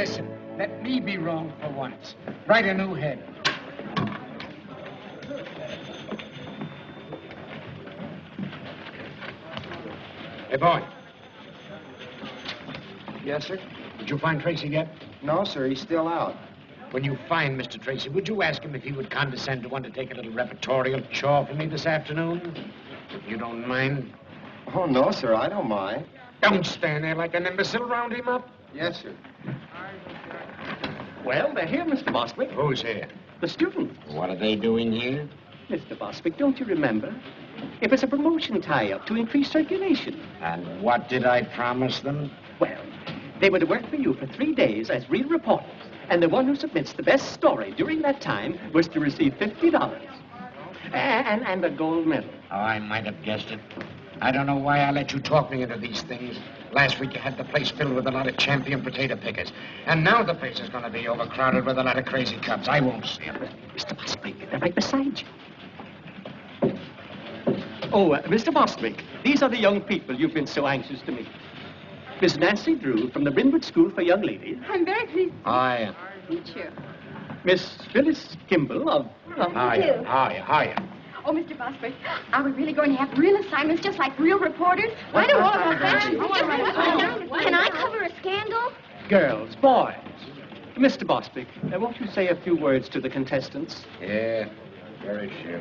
Listen, let me be wrong for once. Write a new head. Hey, boy. Yes, sir? Did you find Tracy yet? No, sir. He's still out. When you find Mr. Tracy, would you ask him if he would condescend to undertake a little repertorial chore for me this afternoon? If you don't mind. Oh, no, sir. I don't mind. Don't stand there like an imbecile. Round him up. Yes, sir. Well, they're here, Mr. Bostwick. Who's here? The students. What are they doing here? Mr. Bostwick, don't you remember? It was a promotion tie-up to increase circulation. And what did I promise them? Well, they were to work for you for 3 days as real reporters. And the one who submits the best story during that time was to receive $50. And a gold medal. Oh, I might have guessed it. I don't know why I let you talk me into these things. Last week you had the place filled with a lot of champion potato pickers. And now the place is going to be overcrowded with a lot of crazy cops. I won't see them. Mr. Bostwick, they're right beside you. Oh, Mr. Bostwick, these are the young people you've been so anxious to meet. Miss Nancy Drew from the Brynwood School for Young Ladies. I'm very pleased Hiya. to meet you. Miss Phyllis Kimball of... Hiya. Hiya. Oh, Mr. Bostwick, are we really going to have real assignments just like real reporters? I don't want to have Can I cover a scandal? Girls, boys. Mr. Bostwick, won't you say a few words to the contestants? Yeah, very sure.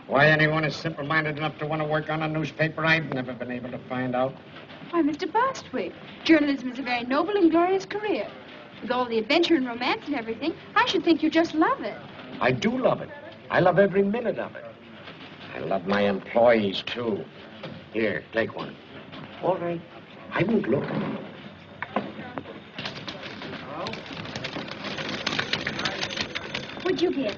Why anyone is simple-minded enough to want to work on a newspaper, I've never been able to find out. Why, Mr. Bostwick, journalism is a very noble and glorious career. With all the adventure and romance and everything, I should think you just love it. I do love it. I love every minute of it. I love my employees, too. Here, take one. All right. I won't look. What'd you get?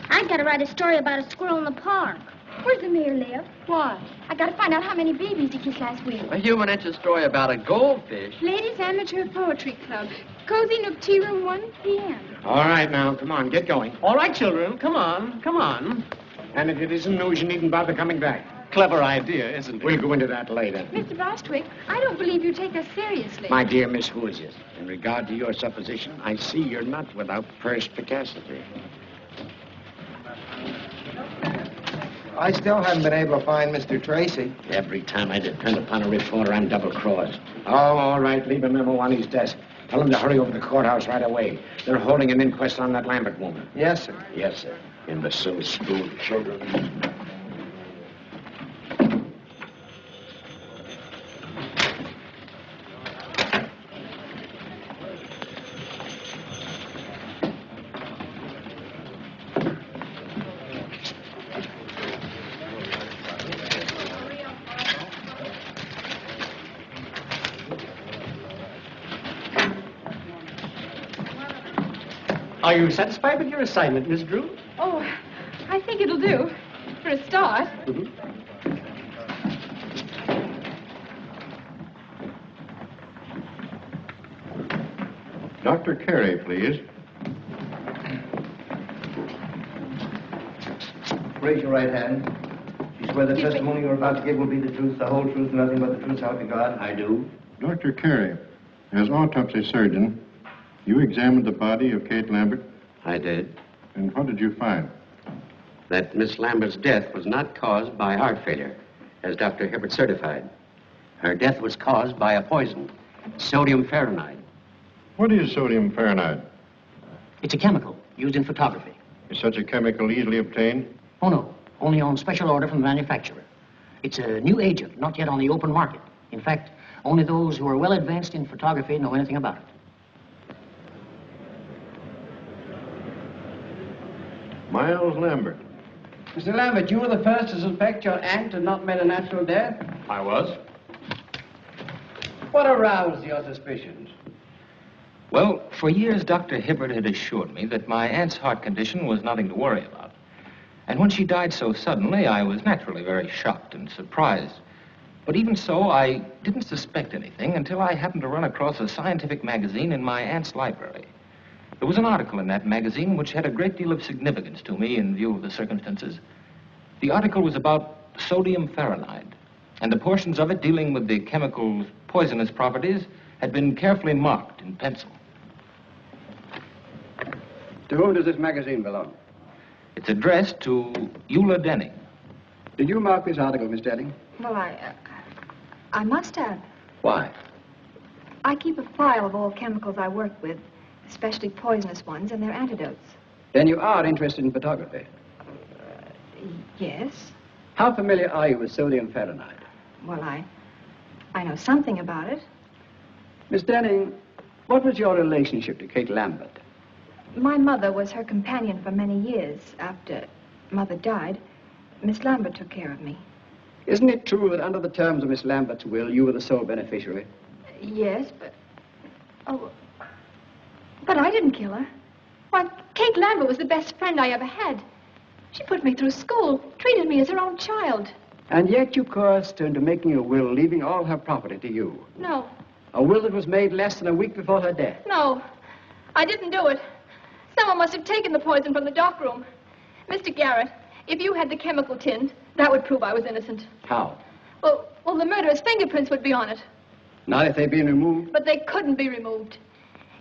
I gotta write a story about a squirrel in the park. Where's the mayor live? Why? I got to find out how many babies he kissed last week. A human interest story about a goldfish. Ladies Amateur Poetry Club. Cozy Nook Tea Room, 1 p.m. All right, now, come on, get going. All right, children, come on, come on. And if it isn't news, you needn't bother coming back. Clever idea, isn't it? We'll go into that later. Mr. Bostwick, I don't believe you take us seriously. My dear Miss Hoosiers, in regard to your supposition, I see you're not without perspicacity. I still haven't been able to find Mr. Tracy. Every time I depend upon a reporter, I'm double-crossed. Oh, all right, leave a memo on his desk. Tell him to hurry over to the courthouse right away. They're holding an inquest on that Lambert woman. Yes, sir. Yes, sir. Imbecile school children. Are you satisfied with your assignment, Miss Drew? Oh, I think it'll do. For a start. Dr. Carey, please. Raise your right hand. You swear the testimony you're about to give will be the truth, the whole truth, nothing but the truth, so help you God? I do. Dr. Carey, as autopsy surgeon, you examined the body of Kate Lambert, I did. and what did you find? That Miss Lambert's death was not caused by heart failure, as Dr. Hibbert certified. Her death was caused by a poison, sodium fahrenheit. What is sodium fahrenheit? It's a chemical used in photography. Is such a chemical easily obtained? Oh, no. Only on special order from the manufacturer. It's a new agent, not yet on the open market. In fact, only those who are well advanced in photography know anything about it. Miles Lambert. Mr. Lambert, you were the first to suspect your aunt had not met a natural death? I was. What aroused your suspicions? Well, for years, Dr. Hibbert had assured me that my aunt's heart condition was nothing to worry about. And when she died so suddenly, I was naturally very shocked and surprised. But even so, I didn't suspect anything until I happened to run across a scientific magazine in my aunt's library. There was an article in that magazine which had a great deal of significance to me in view of the circumstances. The article was about sodium fahrenheit, and the portions of it dealing with the chemical's poisonous properties had been carefully marked in pencil. To whom does this magazine belong? It's addressed to Eula Denning. Did you mark this article, Miss Denning? Well, I must have. Why? I keep a file of all chemicals I work with, especially poisonous ones and their antidotes. Then you are interested in photography? Yes. How familiar are you with sodium fahrenheit? Well, I know something about it. Miss Denning, what was your relationship to Kate Lambert? My mother was her companion for many years. After Mother died, Miss Lambert took care of me. Isn't it true that under the terms of Miss Lambert's will, you were the sole beneficiary? Yes, but... Oh, but I didn't kill her. Why, Kate Lambert was the best friend I ever had. She put me through school, treated me as her own child. And yet you coerced her into making a will, leaving all her property to you. No. A will that was made less than a week before her death. No, I didn't do it. Someone must have taken the poison from the dock room. Mr. Garrett, if you had the chemical tin, that would prove I was innocent. How? Well, the murderer's fingerprints would be on it. Not if they'd been removed? But they couldn't be removed.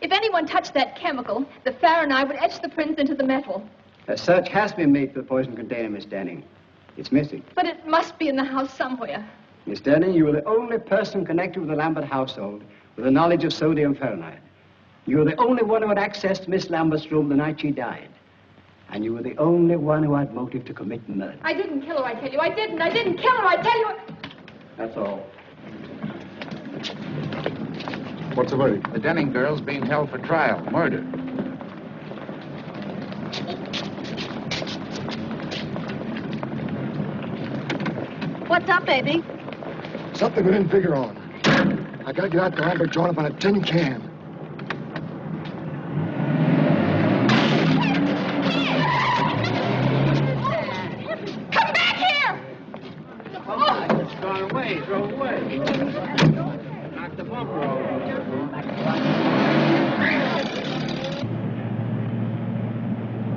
If anyone touched that chemical, the Fahrenheit would etch the prints into the metal. A search has been made for the poison container, Miss Denning. It's missing. But it must be in the house somewhere. Miss Denning, you were the only person connected with the Lambert household with the knowledge of sodium fahrenheit. You were the only one who had access to Miss Lambert's room the night she died. And you were the only one who had motive to commit murder. I didn't kill her, I tell you. I didn't. I didn't kill her, I tell you. That's all. What's the verdict? The Denning girl's being held for trial. Murder. What's up, baby? Something we didn't figure on. I gotta get out to Lambert joint up on a tin can. Come back here! Oh, it's gone away. Drove away. Knocked the bumper over.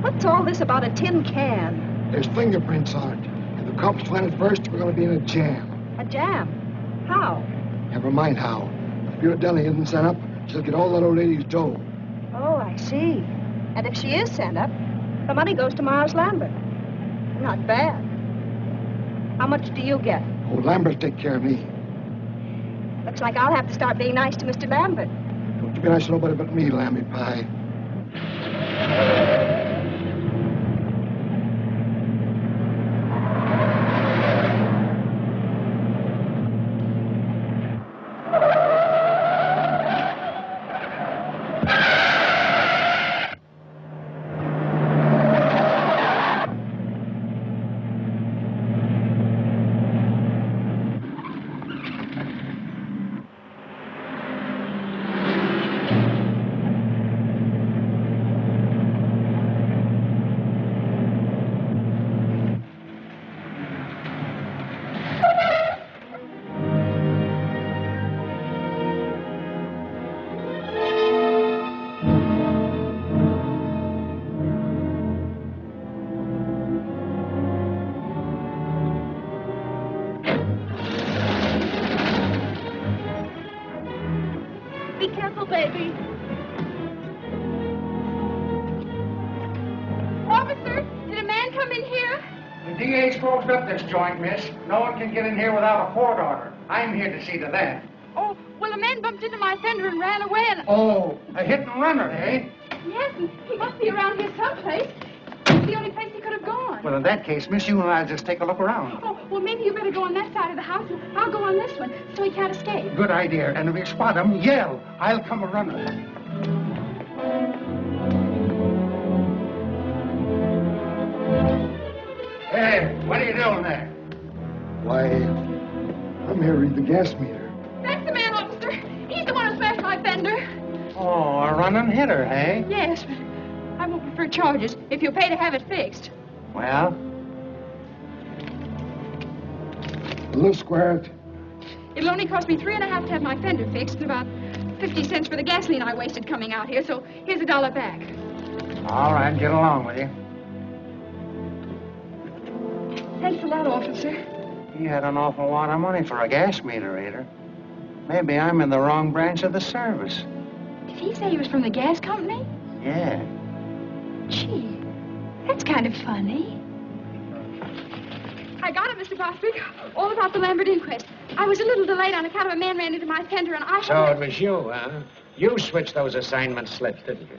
What's all this about a tin can? There's fingerprints on it. If the cops find it first, we're gonna be in a jam. A jam? How? Never mind how. If your Denning isn't sent up, she'll get all that old lady's dough. Oh, I see. And if she is sent up, the money goes to Mars Lambert. Not bad. How much do you get? Oh, Lambert take care of me. Looks like I'll have to start being nice to Mr. Lambert. Don't you be nice to nobody but me, Lammy Pie. Joint, miss. No one can get in here without a court order. I'm here to see to that. Oh, well, a man bumped into my fender and ran away and... Oh, a hit and runner, eh? Yes, and he must be around here someplace. It's the only place he could have gone. Well, in that case, miss, you and I'll just take a look around. Oh, well, maybe you better go on that side of the house and I'll go on this one so he can't escape. Good idea. And if you spot him, yell. I'll come a runner. Hey, what are you doing there? Why, I'm here to read the gas meter. That's the man, officer. He's the one who smashed my fender. Oh, a running hitter, eh? Yes, but I won't prefer charges if you'll pay to have it fixed. Well? A little square. It'll only cost me $3.50 to have my fender fixed and about 50 cents for the gasoline I wasted coming out here, so here's $1 back. All right, get along with you. Thanks a lot, officer. He had an awful lot of money for a gas meter reader. Maybe I'm in the wrong branch of the service. Did he say he was from the gas company? Yeah. Gee, that's kind of funny. I got it, Mr. Bostwick. All about the Lambert inquest. I was a little delayed on account of a man ran into my fender, and I... So it was you, huh? You switched those assignment slips, didn't you?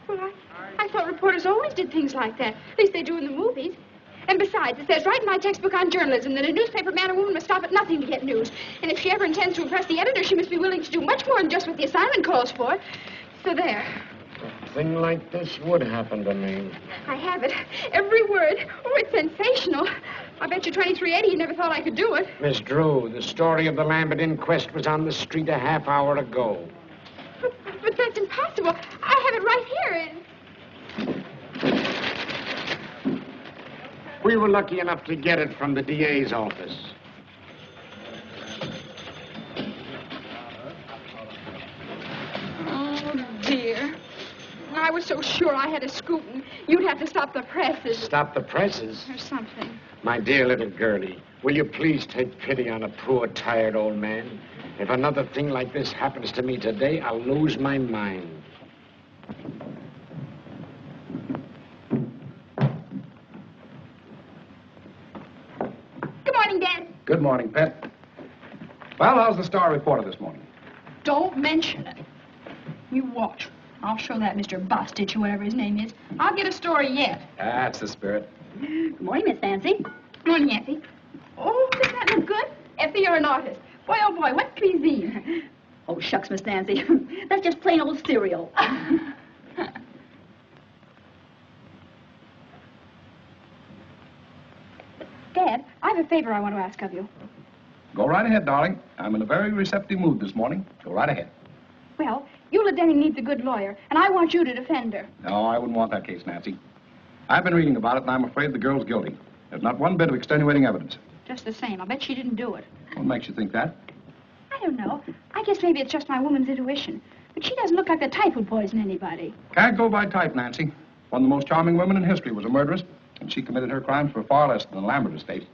Well, I thought reporters always did things like that. At least they do in the movies. And besides, it says right in my textbook on journalism that a newspaper man or woman must stop at nothing to get news. And if she ever intends to impress the editor, she must be willing to do much more than just what the assignment calls for. So there. A thing like this would happen to me. I have it. Every word. Oh, it's sensational. I bet you 2380 you never thought I could do it. Miss Drew, the story of the Lambert inquest was on the street a half hour ago. But that's impossible. I have it right here. We were lucky enough to get it from the DA's office. Oh, dear. I was so sure I had a scoop, and you'd have to stop the presses. Stop the presses? Or something. My dear little girlie, will you please take pity on a poor, tired old man? If another thing like this happens to me today, I'll lose my mind. Good morning, Dad. Good morning, Pet. Well, how's the Star reporter this morning? Don't mention it. You watch. I'll show that Mr. Bostitch, whatever his name is. I'll get a story yet. That's the spirit. Good morning, Miss Nancy. Good morning, Effie. Oh, does that look good? Effie, you're an artist. Boy, oh boy, what cuisine? Oh, shucks, Miss Nancy. That's just plain old cereal. Dad, I have a favor I want to ask of you. Go right ahead, darling. I'm in a very receptive mood this morning. Go right ahead. Well, Eula Denning needs a good lawyer, and I want you to defend her. No, I wouldn't want that case, Nancy. I've been reading about it, and I'm afraid the girl's guilty. There's not one bit of extenuating evidence. Just the same. I bet she didn't do it. What makes you think that? I don't know. I guess maybe it's just my woman's intuition. But she doesn't look like the type who'd poison anybody. Can't go by type, Nancy. One of the most charming women in history was a murderess, and she committed her crimes for far less than the Lambert estate.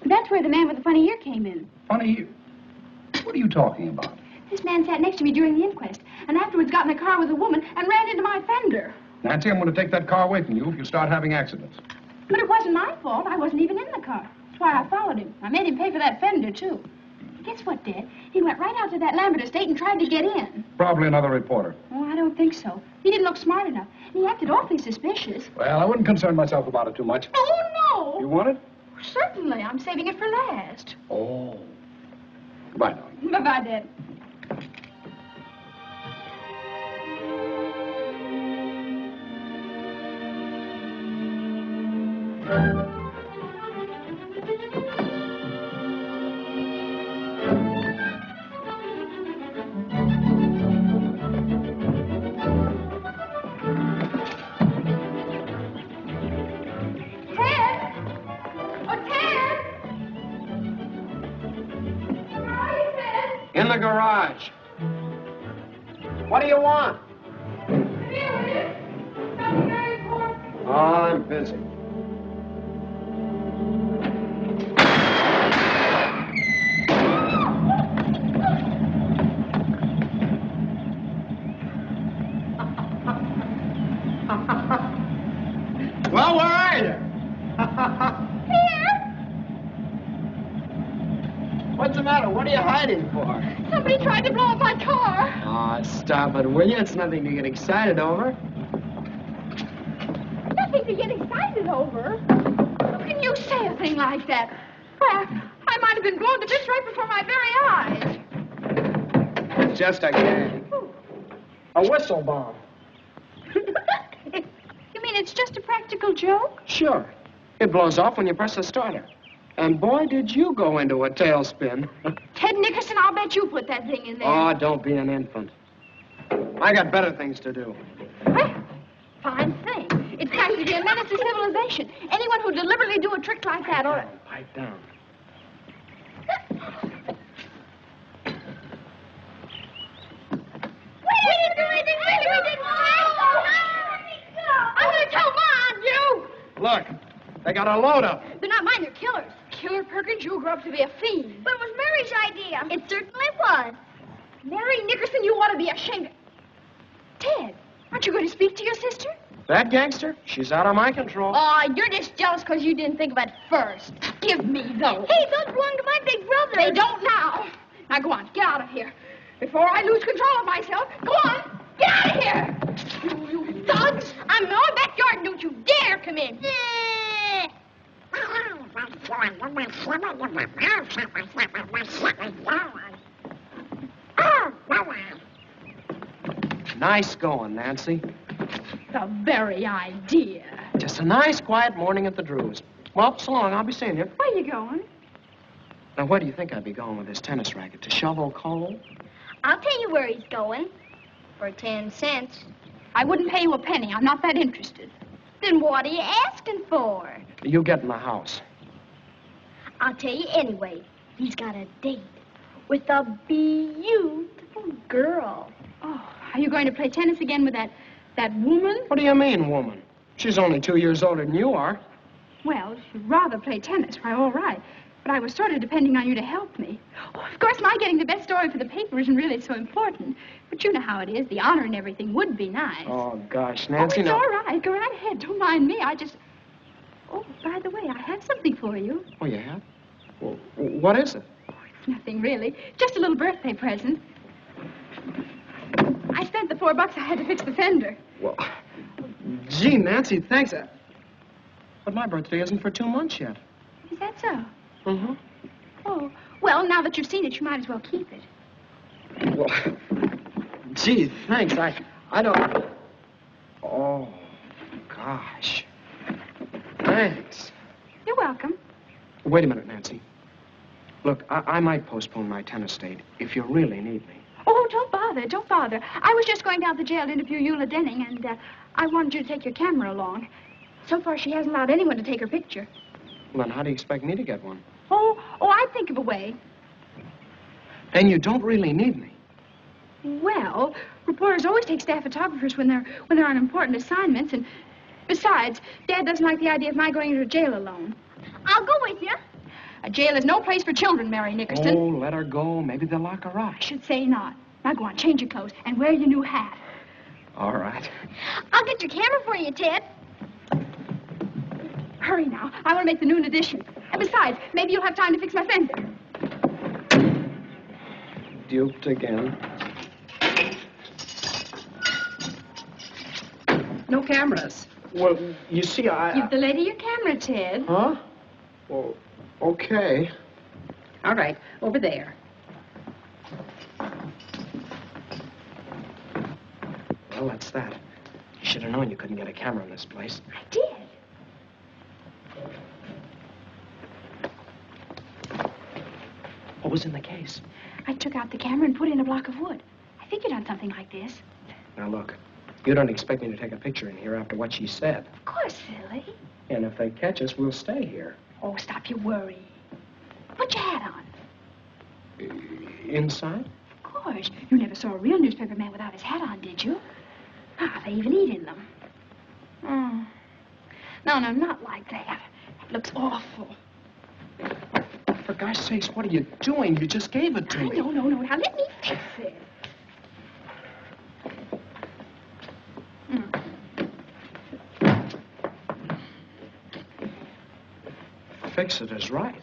That's where the man with the funny ear came in. Funny ear? What are you talking about? This man sat next to me during the inquest, and afterwards got in a car with a woman and ran into my fender. Nancy, I'm going to take that car away from you if you start having accidents. But it wasn't my fault. I wasn't even in the car. That's why I followed him. I made him pay for that fender, too. Guess what, Dad? He went right out to that Lambert estate and tried to get in. Probably another reporter. Oh, I don't think so. He didn't look smart enough. And he acted awfully suspicious. Well, I wouldn't concern myself about it too much. Oh, no! You want it? Certainly. I'm saving it for last. Oh. Goodbye, darling. Bye-bye, Dad. In the garage. What do you want? Oh, I'm busy. Well, where are you? Here! What's the matter? What are you hiding for? Somebody tried to blow up my car. Oh, stop it, will you? It's nothing to get excited over. Nothing to get excited over. How can you say a thing like that? Why, I might have been blown to bits right before my very eyes. It's just a gag. A whistle bomb. You mean it's just a practical joke? Sure. It blows off when you press the starter. And boy, did you go into a tailspin. Ted Nickerson, I'll bet you put that thing in there. Oh, don't be an infant. I got better things to do. Well, fine thing. It's practically a menace to civilization. Anyone who deliberately do a trick like that ought to... Pipe down. I'm going to tell Mom, you! Look, they got a load up. They're not mine, they're killers. Killer Perkins, you'll grow up to be a fiend. But it was Mary's idea. It certainly was. Mary Nickerson, you ought to be ashamed. Ted, aren't you going to speak to your sister? That gangster? She's out of my control. Oh, you're just jealous because you didn't think of it first. Give me those. Hey, those belong to my big brother. They don't now. Now, go on. Get out of here. Before I lose control of myself. Go on. Get out of here. You thugs. I'm in our backyard. Don't you dare come in. Nice going, Nancy. The very idea. Just a nice, quiet morning at the Drews. Well, so long. I'll be seeing you. Where are you going? Now, where do you think I'd be going with this tennis racket? To shovel coal? I'll tell you where he's going. For 10 cents. I wouldn't pay you a penny. I'm not that interested. Then what are you asking for? You get in the house. I'll tell you anyway. He's got a date with a beautiful girl. Oh, are you going to play tennis again with that woman? What do you mean, woman? She's only 2 years older than you are. Well, if you'd rather play tennis, why, all right. But I was sort of depending on you to help me. Oh, of course, my getting the best story for the paper isn't really so important. But you know how it is. The honor and everything would be nice. Oh, gosh, Nancy, it's no. all right. Go right ahead. Don't mind me. Oh, by the way, I have something for you. Oh, you have? Well, what is it? It's nothing, really. Just a little birthday present. I spent the $4 I had to fix the fender. Well, gee, Nancy, thanks. But my birthday isn't for 2 months yet. Is that so? Mm-hmm. Oh, well, now that you've seen it, you might as well keep it. Well, gee, thanks. I don't... Oh, gosh. Thanks. You're welcome. Wait a minute, Nancy. Look, I might postpone my tennis date if you really need me. Oh, don't bother. I was just going down to the jail to interview Eula Denning, and I wanted you to take your camera along. So far, she hasn't allowed anyone to take her picture. Well, then how do you expect me to get one? Oh, I'd think of a way. Then you don't really need me. Well, reporters always take staff photographers when they're on important assignments, and besides, Dad doesn't like the idea of my going into jail alone. I'll go with you. A jail is no place for children, Mary Nickerson. Oh, let her go. Maybe they'll lock her up. I should say not. Now go on, change your clothes, and wear your new hat. All right. I'll get your camera for you, Ted. Hurry now. I want to make the noon edition. And besides, maybe you'll have time to fix my fender. Duped again. No cameras. Well, you see, Give the lady your camera, Ted. Huh? Well, okay. All right, over there. Well, that's that. You should have known you couldn't get a camera in this place. I did. What was in the case? I took out the camera and put in a block of wood. I figured on something like this. Now, look. You don't expect me to take a picture in here after what she said. Of course, silly. And if they catch us, we'll stay here. Oh, stop your worry. Put your hat on. Inside? Of course. You never saw a real newspaper man without his hat on, did you? Ah, they even eat in them. Oh. No, not like that. It looks awful. For gosh sakes, what are you doing? You just gave it to me. No. Now, let me fix it. Fix it is right.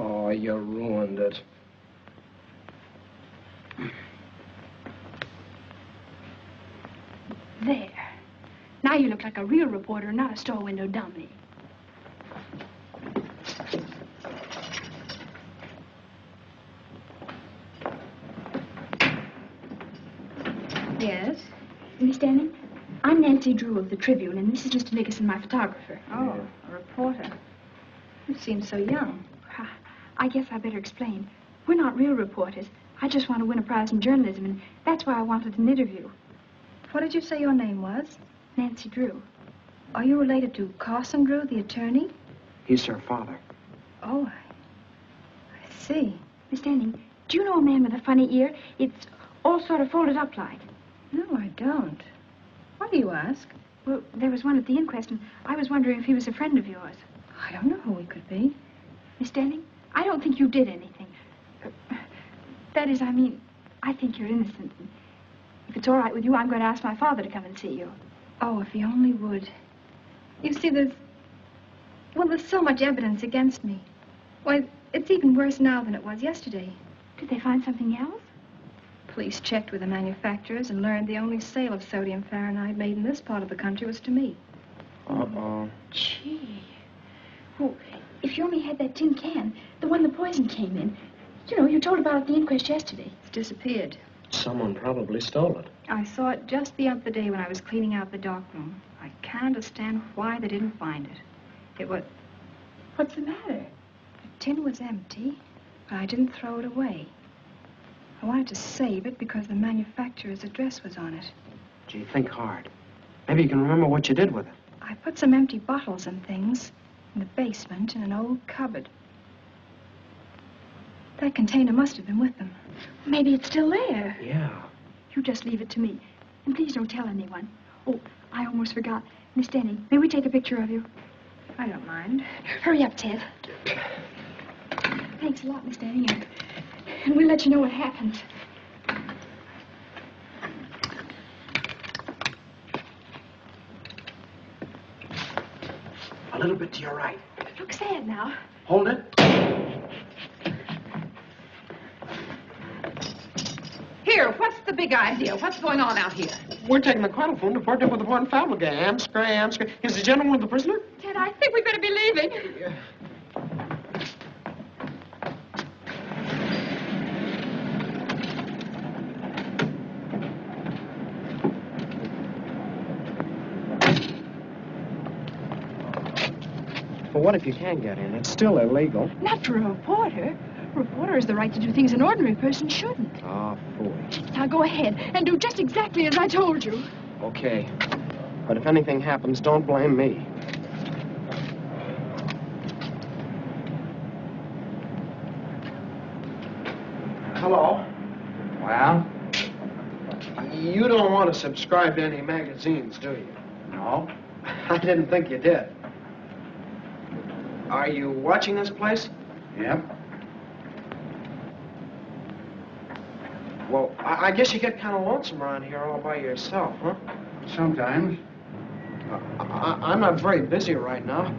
Oh, you ruined it. There. Now you look like a real reporter, not a store window dummy. Yes? Miss Denning, I'm Nancy Drew of the Tribune, and this is Mr. Nickerson, my photographer. Oh, a reporter. You seem so young. I guess I better explain. We're not real reporters. I just want to win a prize in journalism, and that's why I wanted an interview. What did you say your name was? Nancy Drew. Are you related to Carson Drew, the attorney? He's her father. Oh, I see. Miss Denning, do you know a man with a funny ear? It's all sort of folded up like. No, I don't. Why do you ask? Well, there was one at the inquest, and I was wondering if he was a friend of yours. I don't know who he could be. Miss Denning, I don't think you did anything. That is, I mean, I think you're innocent. If it's all right with you, I'm going to ask my father to come and see you. Oh, if he only would. You see, there's so much evidence against me. Why, it's even worse now than it was yesterday. Did they find something else? Police checked with the manufacturers and learned the only sale of sodium fahrenheit made in this part of the country was to me. Uh-oh. Gee. Well, if you only had that tin can, the one the poison came in. You know, you told about it at the inquest yesterday. It's disappeared. Someone probably stole it. I saw it just the other day when I was cleaning out the dark room. I can't understand why they didn't find it. It was... What's the matter? The tin was empty, but I didn't throw it away. I wanted to save it because the manufacturer's address was on it. Gee, think hard. Maybe you can remember what you did with it. I put some empty bottles and things in the basement in an old cupboard. That container must have been with them. Maybe it's still there. Yeah. You just leave it to me. And please don't tell anyone. Oh, I almost forgot. Miss Denny, may we take a picture of you? I don't mind. Hurry up, Ted. Thanks a lot, Miss Denny. And we'll let you know what happens. A little bit to your right. Look sad now. Hold it. Here, what's the big idea? What's going on out here? We're taking the chronophone to partner with the one family guy. Amscray. Is the gentleman with the prisoner? Ted, I think we better be leaving. Yeah. But what if you can get in? It's still illegal. Not for a reporter. A reporter has the right to do things an ordinary person shouldn't. Ah, foolish. Now go ahead and do just exactly as I told you. Okay. But if anything happens, don't blame me. Hello. Well? You don't want to subscribe to any magazines, do you? No. I didn't think you did. Are you watching this place? Yep. Well, I guess you get kind of lonesome around here all by yourself, huh? Sometimes. I'm not very busy right now.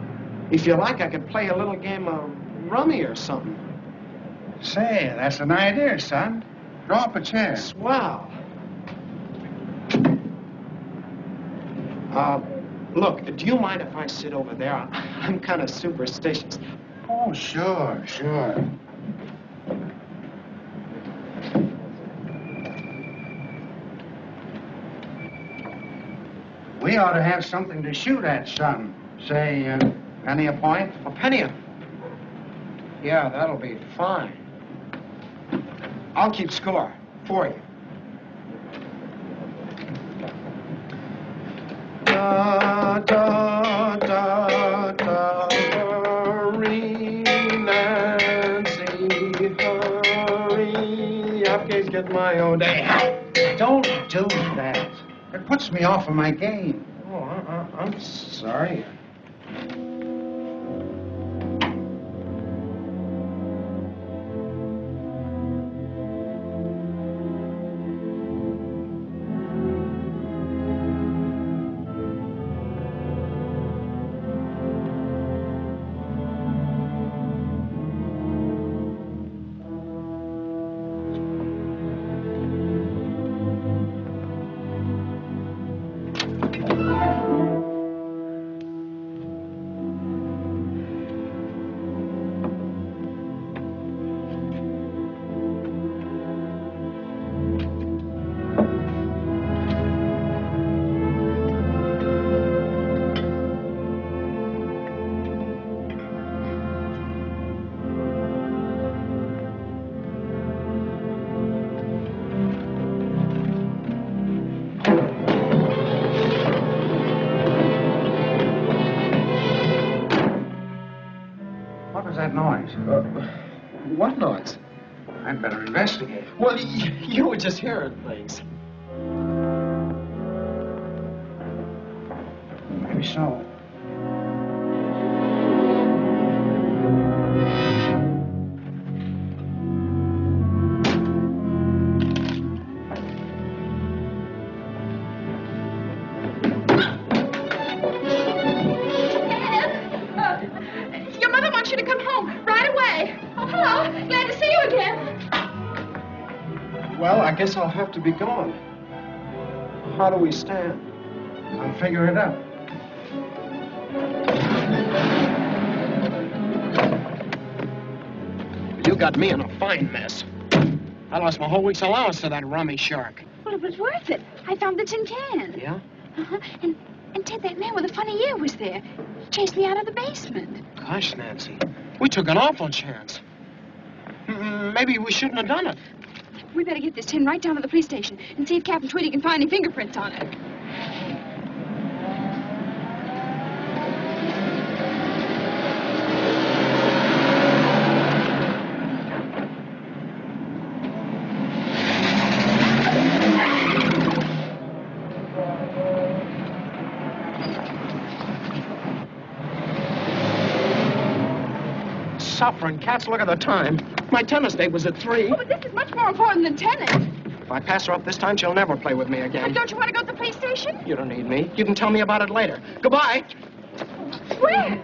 If you like, I could play a little game of rummy or something. Say, that's an idea, son. Draw up a chair. Swell. Look, do you mind if I sit over there? I'm kind of superstitious. Oh, sure. We ought to have something to shoot at, son. Say, penny a point? A penny a... Yeah, that'll be fine. I'll keep score for you. Da, da, da, da, hurry, Nancy, hurry, up, kids, get my own day. Don't do that. It puts me off of my game. Oh, I'm sorry. What noise? I'd better investigate. Well, you were just hearing things. Maybe so. Well, I guess I'll have to be gone. How do we stand? I'll figure it out. You got me in a fine mess. I lost my whole week's allowance to that rummy shark. Well, it was worth it. I found the tin can. Yeah? Uh-huh. And Ted, that man with the funny ear was there. He chased me out of the basement. Gosh, Nancy, we took an awful chance. Maybe we shouldn't have done it. We better get this tin right down to the police station and see if Captain Tweedy can find any fingerprints on it. Suffering cats, look at the time. My tennis date was at 3. Oh, but this is much more important than tennis. If I pass her up this time, she'll never play with me again. But don't you want to go to the police station? You don't need me. You can tell me about it later. Goodbye. Where?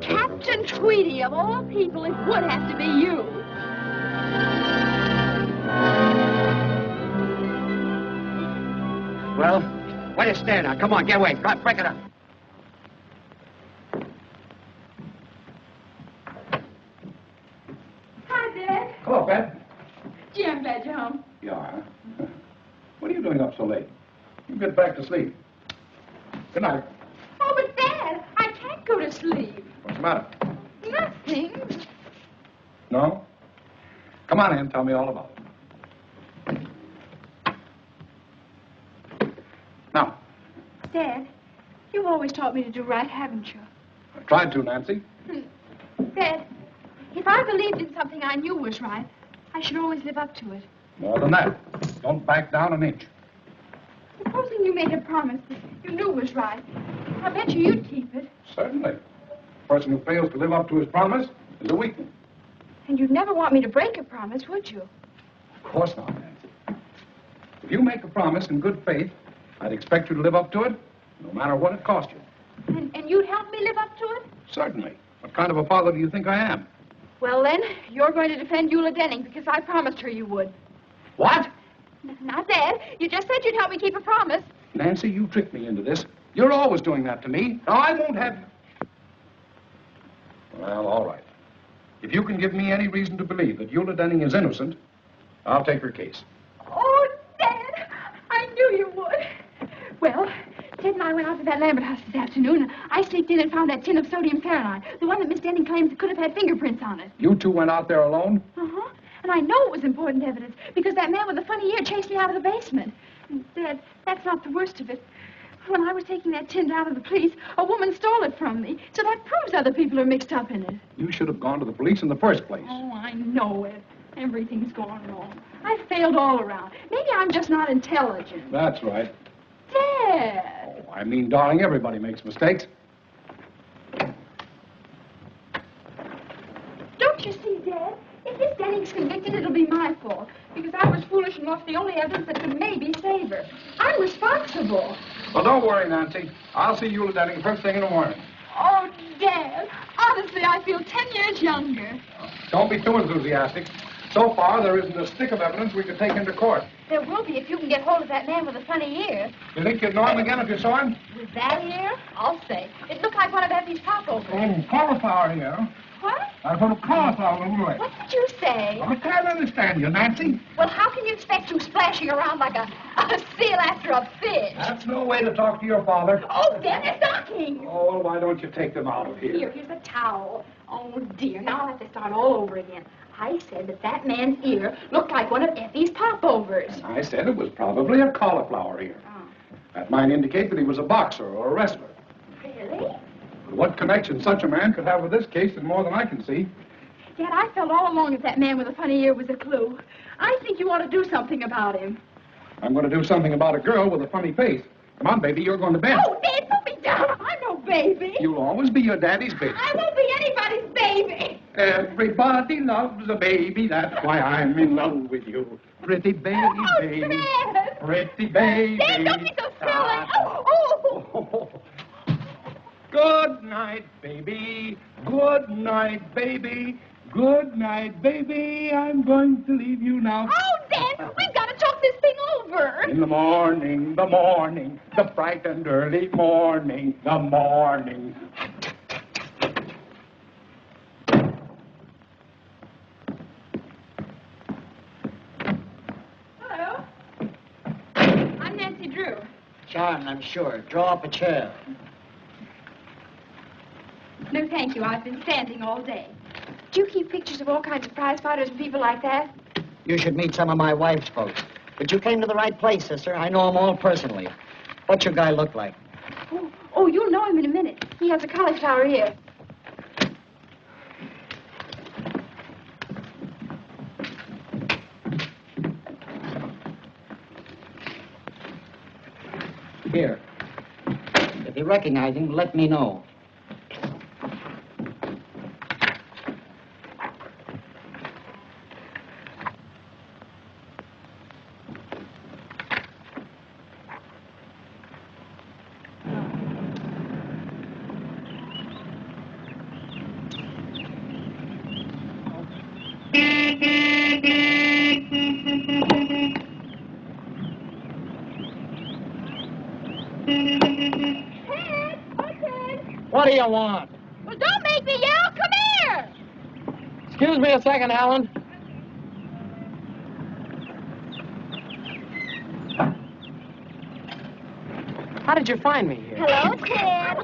Captain Tweedy, of all people, it would have to be you. Well, why do you stand now? Come on, get away. Break it up. Hi, Dad. Hello, Pat. Gee, I'm glad you're home. You are, huh? What are you doing up so late? You get back to sleep. Good night. Oh, but Dad, I can't go to sleep. What's the matter? Nothing. No? Come on in, tell me all about it. Now, Dad, you've always taught me to do right, haven't you? I tried to, Nancy. Dad, if I believed in something I knew was right, I should always live up to it. More than that. Don't back down an inch. Supposing you made a promise that you knew was right, I bet you'd keep it. Certainly. A person who fails to live up to his promise is a weakling. And you'd never want me to break a promise, would you? Of course not, Nancy. If you make a promise in good faith, I'd expect you to live up to it, no matter what it cost you. And you'd help me live up to it? Certainly. What kind of a father do you think I am? Well, then, you're going to defend Eula Denning because I promised her you would. What? Now, Dad, you just said you'd help me keep a promise. Nancy, you tricked me into this. You're always doing that to me. Now, I won't have you. Well, all right. If you can give me any reason to believe that Eula Denning is innocent, I'll take her case. Oh, Dad, I knew you would. Well, Ted and I went out to that Lambert house this afternoon. I sneaked in and found that tin of sodium fahrenheit, the one that Miss Denning claims could have had fingerprints on it. You two went out there alone? Uh-huh. And I know it was important evidence because that man with the funny ear chased me out of the basement. And, Dad, that's not the worst of it. When I was taking that tin down to the police, a woman stole it from me. So that proves other people are mixed up in it. You should have gone to the police in the first place. Oh, I know it. Everything's gone wrong. I failed all around. Maybe I'm just not intelligent. That's right. Dad! Oh, I mean, darling, everybody makes mistakes. Don't you see, Dad? If Miss Denning's convicted, it'll be my fault. Because I was foolish and lost the only evidence that could maybe save her. I'm responsible. Well, don't worry, Nancy. I'll see Eula Denning first thing in the morning. Oh, Dad, honestly, I feel 10 years younger. Don't be too enthusiastic. So far, there isn't a stick of evidence we could take into court. There will be if you can get hold of that man with the funny ear. You think you'd know him again if you saw him? With that ear? I'll say. It looked like one of Effie's popovers. Oh, cauliflower here. What? I put a cauliflower in the way. What did you say? I can't understand you, Nancy. Well, how can you expect you splashing around like a A seal after a fish. That's no way to talk to your father. Oh, then they're stocking. Oh, well, why don't you take them out of here? Here's a towel. Oh, dear. Now I'll have to start all over again. I said that man's ear looked like one of Effie's popovers. I said it was probably a cauliflower ear. That might indicate that he was a boxer or a wrestler. Really? But what connection such a man could have with this case is more than I can see. Dad, I felt all along that that man with a funny ear was a clue. I think you ought to do something about him. I'm going to do something about a girl with a funny face. Come on, baby, you're going to bed. Oh, Dad, put me down. I'm no baby. You'll always be your daddy's baby. I won't be anybody's baby. Everybody loves a baby. That's why I'm in love with you. Pretty baby, Oh, baby. Dad. Pretty baby. Dad, don't be so silly. Oh. Good night, baby. Good night, baby. Good night, baby. I'm going to leave you now. Oh, Dad, we've got to talk this thing over. In the morning, the bright and early morning, the morning. Hello. I'm Nancy Drew. Charmed, I'm sure. Draw up a chair. No, thank you. I've been standing all day. Do you keep pictures of all kinds of prize fighters and people like that? You should meet some of my wife's folks. But you came to the right place, sister. I know them all personally. What's your guy look like? Oh, you'll know him in a minute. He has a cauliflower ear. Here. If you recognize him, let me know. What do you want? Well, don't make me yell. Come here. Excuse me a second, Alan. How did you find me here? Hello, Ted.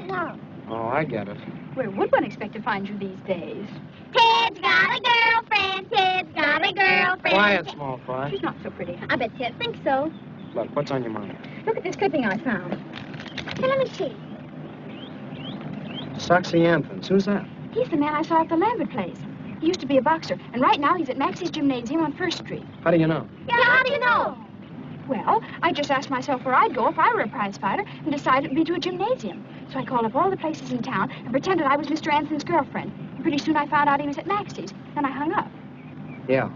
Oh, I get it. Where would one expect to find you these days? Ted's got a girlfriend. Ted's got a girlfriend. Quiet, small fry. She's not so pretty. I bet Ted thinks so. Look, what's on your mind? Look at this clipping I found. Hey, let me see. Soxy Anthons. Who's that? He's the man I saw at the Lambert place. He used to be a boxer, and right now he's at Maxie's Gymnasium on 1st Street. How do you know? Yeah, how do you know? Well, I just asked myself where I'd go if I were a prize fighter and decided it'd be to a gymnasium. So I called up all the places in town and pretended I was Mr. Anson's girlfriend. And pretty soon I found out he was at Maxie's. Then I hung up. Yeah.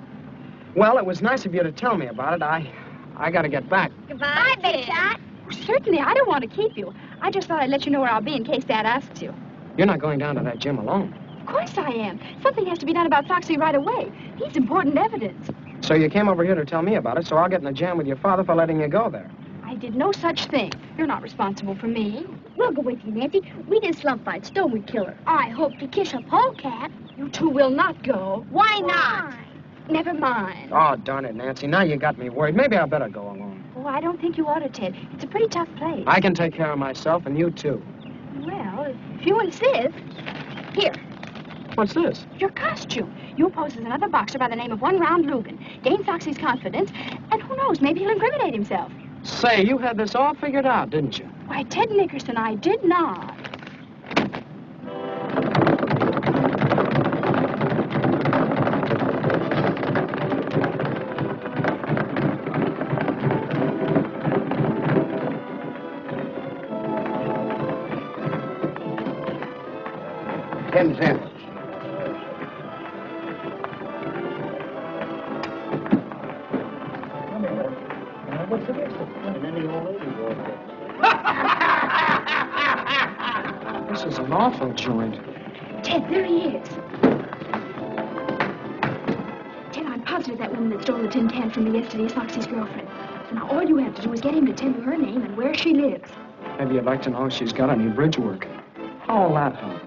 Well, it was nice of you to tell me about it. I gotta get back. Goodbye, Big Shot. Certainly, I don't want to keep you. I just thought I'd let you know where I'll be in case Dad asks you. You're not going down to that gym alone. Of course I am. Something has to be done about Foxy right away. He's important evidence. So you came over here to tell me about it, so I'll get in a jam with your father for letting you go there. I did no such thing. You're not responsible for me. We'll go with you, Nancy. We did slump fights. Don't we, Killer? I hope to kiss a polecat. You two will not go. Why not? Never mind. Oh, darn it, Nancy. Now you got me worried. Maybe I better go alone. Oh, I don't think you ought to, Ted. It's a pretty tough place. I can take care of myself, and you too. Well, if you insist. Here. What's this? Your costume. You pose as another boxer by the name of One Round Lugan. Gain Foxy's confidence, and who knows, maybe he'll incriminate himself. Say, you had this all figured out, didn't you? Why, Ted Nickerson, I did not. $10 cents. This is an awful joint. Ted, there he is. Ted, I'm positive that woman that stole the tin can from me yesterday is Foxy's girlfriend. So now all you have to do is get him to tell you her name and where she lives. Maybe you'd like to know if she's got any bridge work. How'll that help?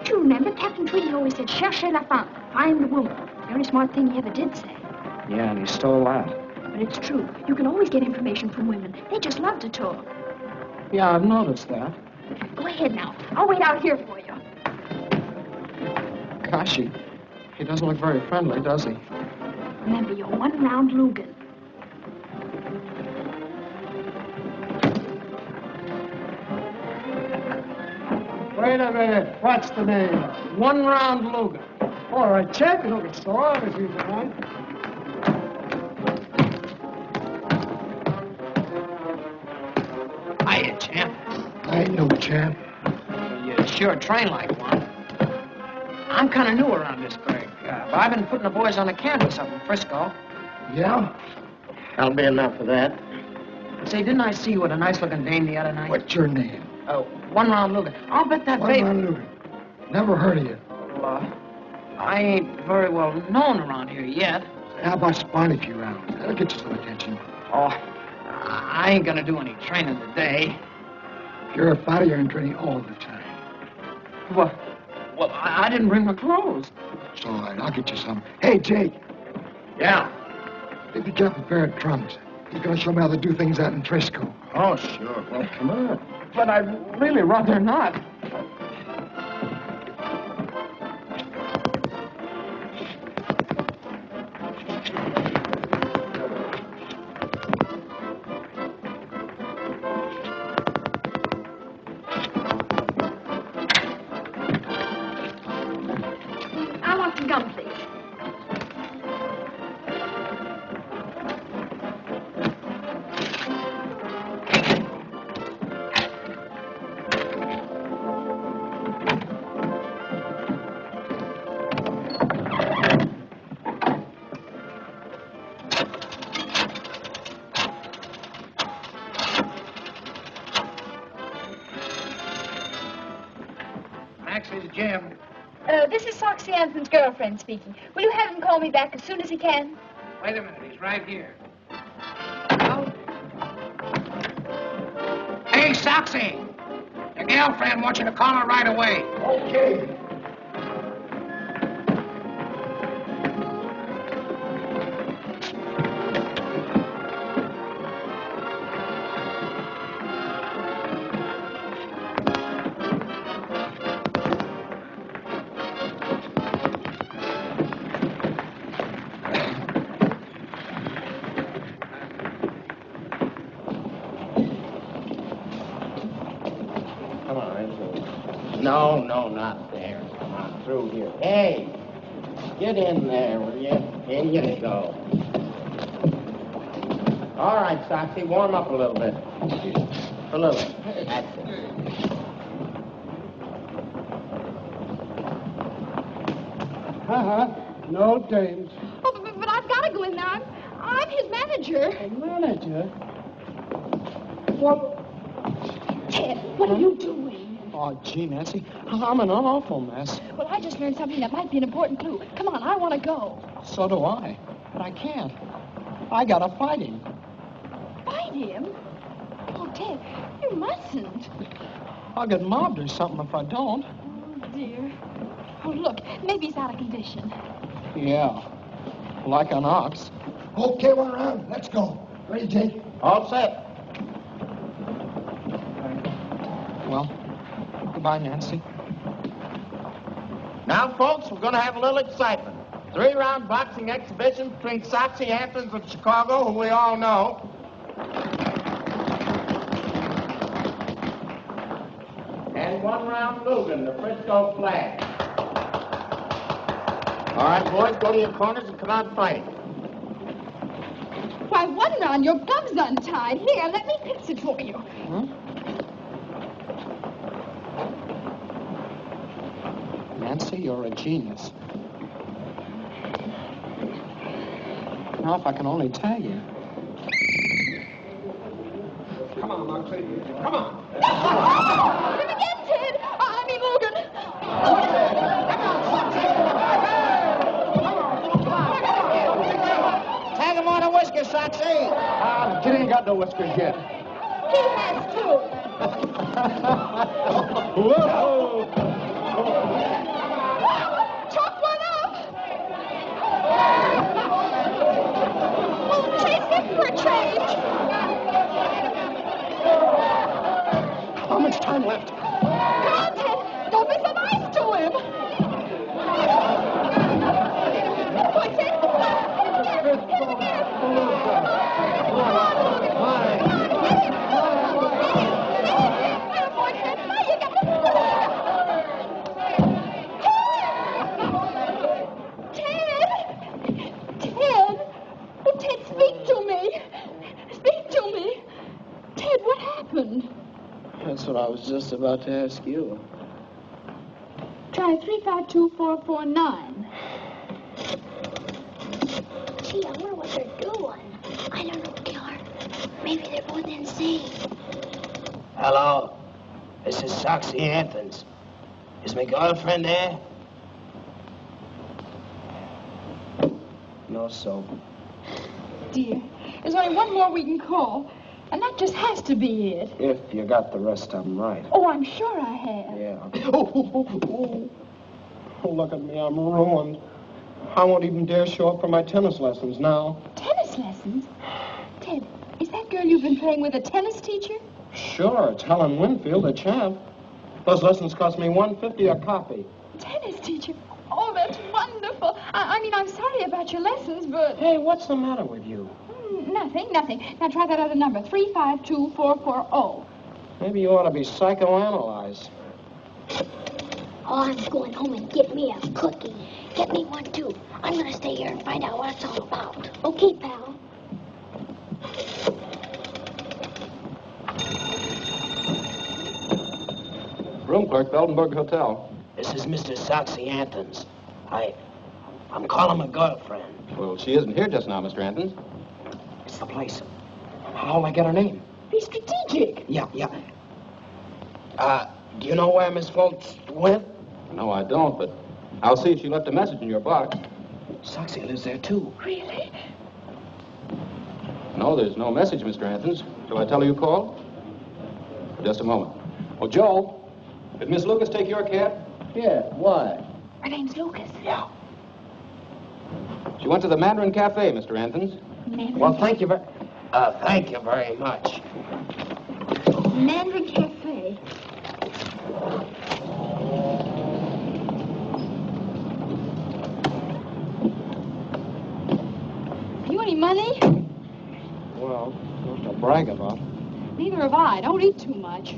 Do you remember Captain Tweedy always said, cherchez la femme, find the woman. Very smart thing he ever did say. Yeah, and he stole that. but it's true. You can always get information from women. They just love to talk. Yeah, I've noticed that. Go ahead now. I'll wait out here for you. Gosh, he doesn't look very friendly, does he? Remember, you're one round Lugan. Wait a minute. What's the name? One Round Lugan. All right, check. Look at store. This is the one. Hiya, champ. I ain't no champ. You sure train like one. I'm kind of new around this burg, but I've been putting the boys on the canvas up in Frisco. Yeah? That'll be enough of that. Say, didn't I see you with a nice-looking dame the other night? What's your name? One Round Lugan. I'll bet that One baby... Round Lugan. Never heard of you. I ain't very well known around here yet. How about spotting a few rounds? That'll get you some attention. Oh, I ain't gonna do any training today. If you're a fighter, you're in training all the time. Well, I didn't bring my clothes. It's all right. I'll get you some. Hey, Jake. Yeah? Pick me up a pair of trunks. He's gonna show me how to do things out in Frisco. Oh, sure. Well, come on. But I'd really rather not. I want some gum, please. Max is Jim. This is Soxy Anthony's girlfriend speaking. Will you have him call me back as soon as he can? Wait a minute, he's right here. Hey, Soxy! Your girlfriend wants you to call her right away. Okay. No, not there. Come on, through here. Hey, get in there, will you? In you go. All right, Soxy, warm up a little bit. A little. That's it. No dames. Oh, but I've got to go in there. I'm his manager. A manager? What? Ted, what are you doing? Oh, gee, Nancy, I'm in an awful mess. Well, I just learned something that might be an important clue. Come on, I want to go. So do I, but I can't. I gotta fight him. Fight him? Oh, Ted, you mustn't. I'll get mobbed or something if I don't. Oh, dear. Oh, look, maybe he's out of condition. Yeah, like an ox. Okay, one round. Let's go. Ready, Jake? All set. Well, goodbye, Nancy. Now, folks, we're going to have a little excitement. 3-round boxing exhibition between Soxy Anthony of Chicago, who we all know, and 1 Round Lugan, the Frisco flag. All right, boys, go to your corners and come out fighting. Why, 1 round, your gum's untied. Here, let me fix it for you. Hmm? Nancy, you're a genius. Now, if I can only tag you. Come on, Moxley. Come on. Him again, Ted. I mean, Logan. Tag him on the whiskers, Soxy. Kid ain't got no whiskers yet. He has too. Whoa! Chalk one up. Oh, chase him. time left. Come on, Ted. Don't be so nice to him. Push it. Ted! Oh, Ted, speak to me. Speak to me. Ted, what happened? That's what I was just about to ask you. Try 352449. Gee, I wonder what they're doing. I don't know, Killer. Maybe they're both insane. Hello. This is Soxy Anthons. Is my girlfriend there? No soap. Dear, there's only one more we can call, and that just has to be it. If you got the rest of them right. Oh, I'm sure I have. Yeah. Oh, look at me. I'm ruined. I won't even dare show up for my tennis lessons now. Tennis lessons? Ted, is that girl you've been playing with a tennis teacher? Sure, it's Helen Winfield, the champ. Those lessons cost me $1.50 a copy. Tennis teacher? Oh, that's wonderful. I mean, I'm sorry about your lessons, but... Hey, what's the matter with you? Nothing. Now try that other number, 352440. Maybe you ought to be psychoanalyzed. Oh, I'm going home and get me a cookie. Get me one, too. I'm going to stay here and find out what it's all about. Okay, pal? Room clerk, Beldenburg Hotel. This is Mr. Soxy Anthons. I'm calling my girlfriend. Well, she isn't here just now, Mr. Anthony. It's the place. How'll I get her name? Be strategic. Yeah. Do you know where Miss Fultz went? No, I don't, but I'll see if she left a message in your box. Soxy lives there, too. Really? No, there's no message, Mr. Anthony. Shall I tell her you called? Just a moment. Oh, Joe, did Miss Lucas take your cab? Yeah, why? Her name's Lucas. Yeah. She went to the Mandarin Cafe, Mr. Anthony. Well, thank you very much. Mandarin Cafe. Have you any money? Well, not to brag about. Neither have I. Don't eat too much.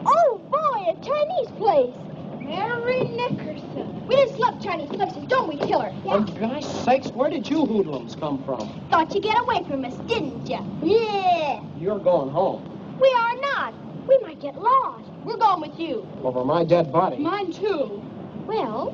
Oh, boy, a Chinese place. Mary Nickerson. We just love Chinese places, don't we, Killer? Yeah. For Christ's sakes, where did you hoodlums come from? Thought you'd get away from us, didn't you? Yeah. You're going home. We are not. We might get lost. We're going with you. Over my dead body. Mine, too. Well,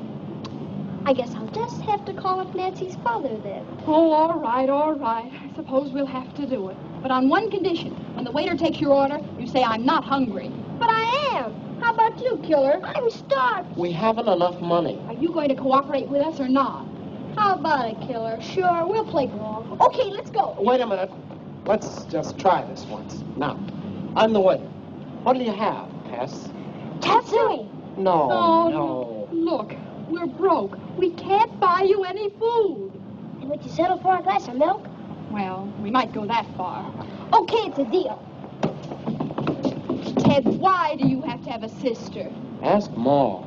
I guess I'll just have to call up Nancy's father then. Oh, all right. I suppose we'll have to do it. But on one condition. When the waiter takes your order, you say, I'm not hungry. But I am. How about you, Killer? I'm starved. We haven't enough money. Are you going to cooperate with us or not? How about it, Killer? Sure, we'll play golf. Okay, let's go. Wait a minute. Let's just try this once. Now, I'm the waiter. What'll you have, Tess? Tatsui. No. Look, we're broke. We can't buy you any food. And would you settle for a glass of milk? Well, we might go that far. Okay, it's a deal. Ted, why do you have to have a sister? Ask Ma.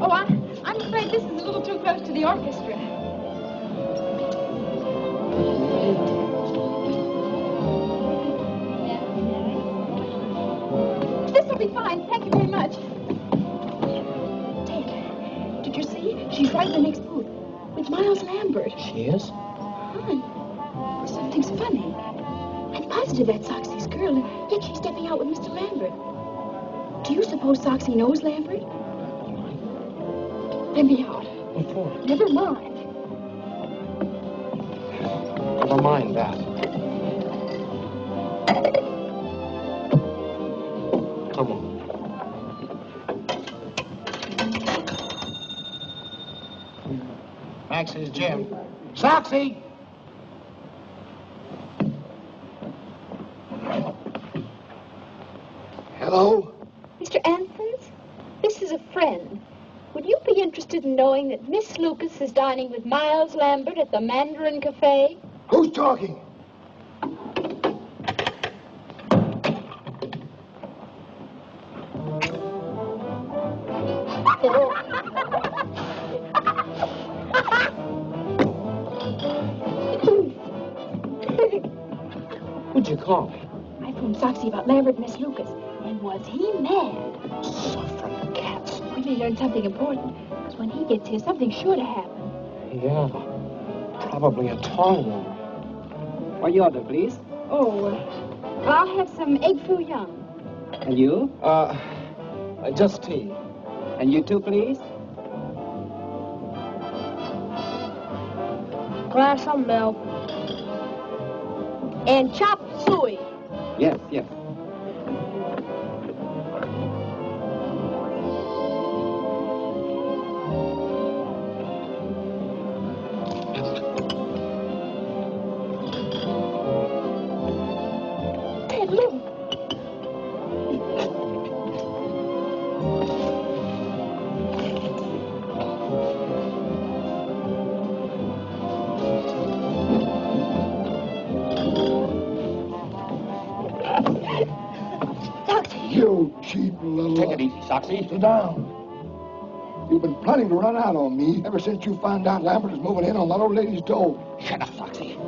Oh, I'm afraid this is a little too close to the orchestra. This'll be fine. Thank you very much. Ted, did you see? She's right in the next booth. With Miles Lambert. She is? Hon, something's funny. I'm positive that's Soxy's girl, and yet she's stepping out with Mr. Lambert. Do you suppose Soxy knows Lambert? Let me out. Before. Never mind. Never mind that. Come on. Max is Jim. Soxy! Hello? Mr. Anthons, this is a friend. Would you be interested interested in knowing that Miss Lucas is dining with Miles Lambert at the Mandarin Cafe? Who's talking? Who'd you call? I phoned Soxy about Lambert and Miss Lucas. And was he mad? Suffering cats. We may learn something important. Because when he gets here, something's sure to happen. Yeah. Probably a tongue war. What you order, please? Oh, I'll have some egg foo young. And you? Just tea. And you too, please? Glass of milk. And chop suey. Yes, yes. Ted, look. You cheap little... Take it easy, Soxy. Sit down. You've been planning to run out on me ever since you found out Lambert is moving in on that old lady's dough. Shut up, Soxy.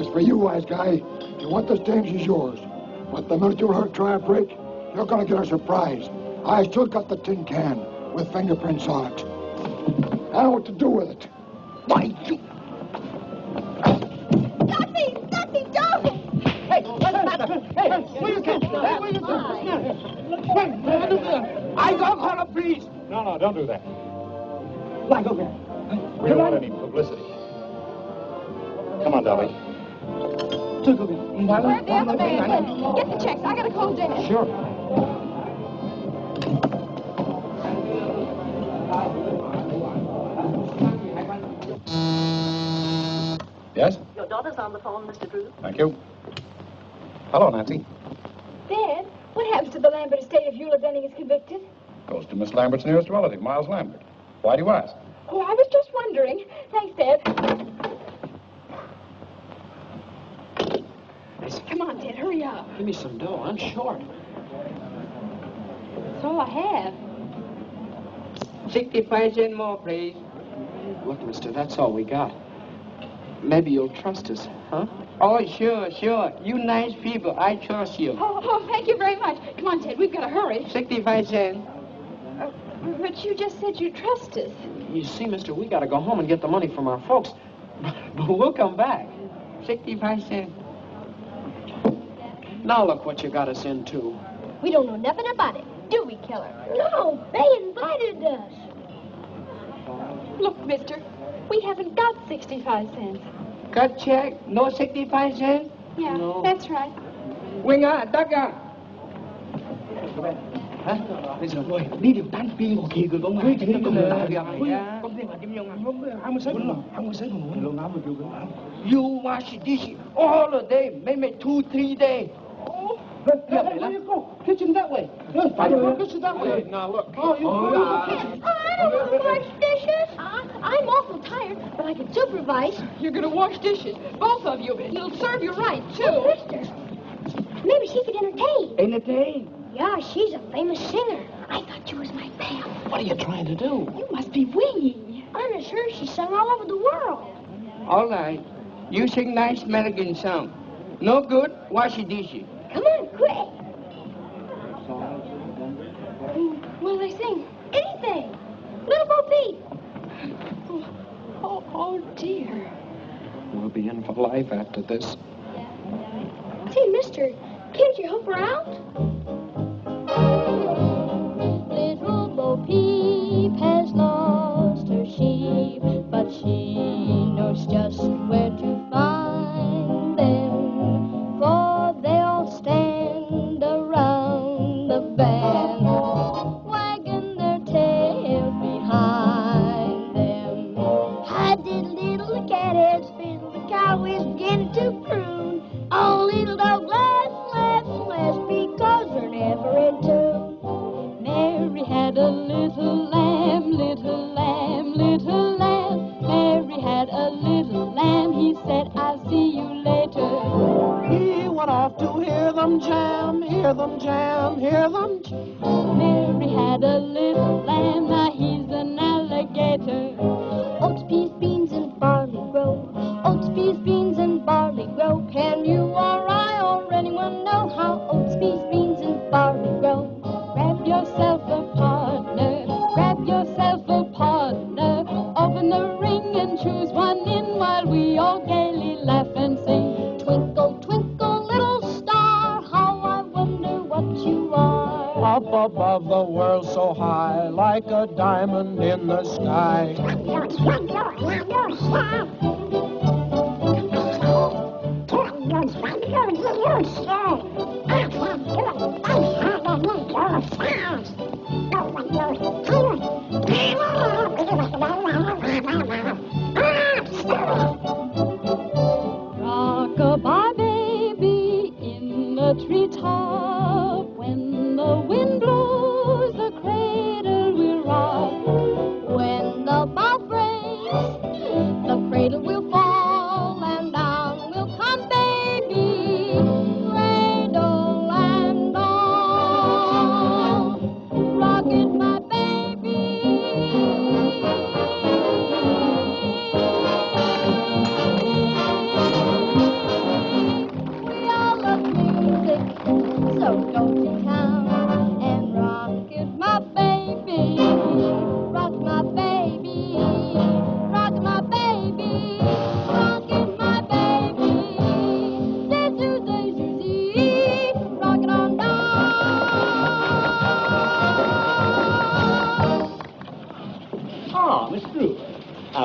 As for you, wise guy, you want this dame, she's yours. But the minute you let her try a break, you're going to get a surprise. I still got the tin can with fingerprints on it. I know what to do with it. Why, you... Soxy, don't! Hey, will you catch that? Will you catch that? I don't call the police. No, don't do that. Like, okay. We don't want any publicity. Come on, Dolly. Where's the other man? Get the checks. I gotta call Dad. Sure. Yes? Your daughter's on the phone, Mr. Drew. Thank you. Hello, Nancy. Dad, what happens to the Lambert estate if Eula Denning is convicted? Goes to Miss Lambert's nearest relative, Miles Lambert. Why do you ask? Oh, I was just wondering. Thanks, Dad. Come on, Dad, hurry up. Give me some dough. I'm short. That's all I have. 65 cents more, please. Look, mister, that's all we got. Maybe you'll trust us, huh? Oh, sure. You nice people. I trust you. Oh, thank you very much. Come on, Ted, we've got to hurry. 65 cents. But you just said you trust us. You see, mister, we got to go home and get the money from our folks. But we'll come back. 65 cents. Now look what you got us into. We don't know nothing about it, do we, Killer? No, they invited us. Look, mister, we haven't got 65 cents. Cut check? No 65 cents? Yeah, No. that's right. Winga, Daga. Hả? Bây giờ thôi, đi điều tan phi một kỳ rồi có ngoài thì nó cũng được làm việc. Không thể mà kiếm nhiều ngàn. Không có You wash dish all the day, maybe 2-3 days. Where you go? Kitchen that way. Kitchen that way. Now look. I don't want to wash dishes. I'm awful tired, but I can supervise. You're going to wash dishes, both of you. It'll serve you right, too. Oh, mister, maybe she could entertain. Entertain? Yeah, she's a famous singer. I thought you was my pal. What are you trying to do? You must be winging. I'm sure she's sung all over the world. All right. You sing nice American song. No good, wash your dishes. Come on, quick. What'll they sing? Anything. Little Bo Peep. Oh, dear. We'll be in for life after this. Say, mister, can't you help her out? Little Bo Peep has lost her sheep, but she knows just where to find them, for they'll stand around the bend, wagging their tails behind them. Hi-diddle-diddle, the cat has fiddled, the cow is beginning to croon. Oh, little dog laughs, because they're never in tune. Mary had a little lamb, jam, hear them jam, hear them jam. Mary had a little lamb, now he's an alligator. Oats, peas, beans, and barley grow. Oats, peas, beans, and barley grow. Can you or I or anyone know how oats, peas, beans, and barley grow? Grab yourself a partner, grab yourself a partner. Open the ring and choose one in while we all gaily laugh and sing. Twinkle, twinkle, little star, how I wonder what you are. Up above the world so high, like a diamond in the sky. Rock-a-bye, baby, in the treetop. When the wind blows, the cradle will rock. When the bough breaks, the cradle will fall, and down will come baby, cradle and all. Rock it, my so go to town and rock it, my baby. Rock my baby. Rock my baby. Rock it, my baby. Daisy, daisy, rock it on down. Ah, Miss Drew.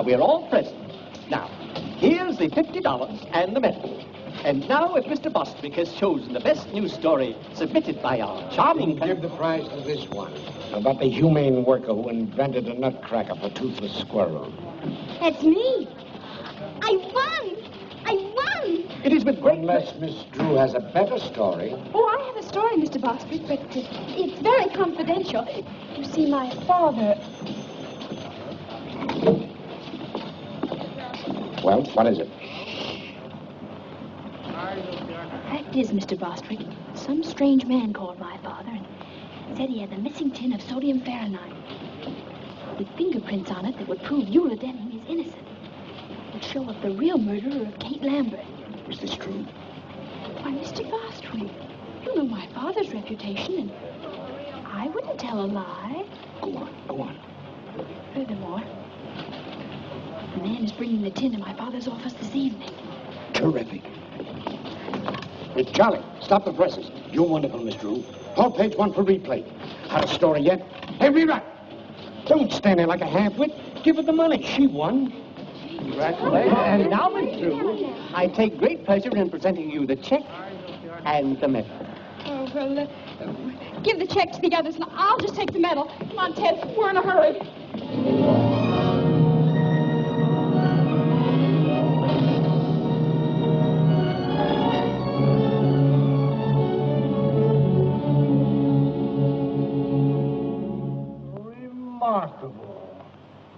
We're all present. Now, here's the $50 and the medal. And now, if Mr. Bostwick has chosen the best news story submitted by our charming... Give the prize to this one. About the humane worker who invented a nutcracker for toothless squirrel. That's me. I won. I won. It is with great... Unless Miss Drew has a better story. Oh, I have a story, Mr. Bostwick, but it's very confidential. You see, my father... Well, what is it? Fact is, Mr. Bostwick, some strange man called my father and said he had the missing tin of sodium Fahrenheit with fingerprints on it that would prove Eula Denning is innocent. It would show up the real murderer of Kate Lambert. Is this true? Why, Mr. Bostwick, you know my father's reputation, and I wouldn't tell a lie. Go on, go on. Furthermore, the man is bringing the tin to my father's office this evening. Terrific. Hey, Charlie, stop the presses. You're wonderful, Miss Drew. Call page 1 for replay. Had a story yet? Hey, rewrite. Don't stand there like a half-wit. Give her the money. She won. Congratulations. And now, Miss Drew, I take great pleasure in presenting you the check and the medal. Oh, well, give the check to the others, and I'll just take the medal. Come on, Ted. We're in a hurry.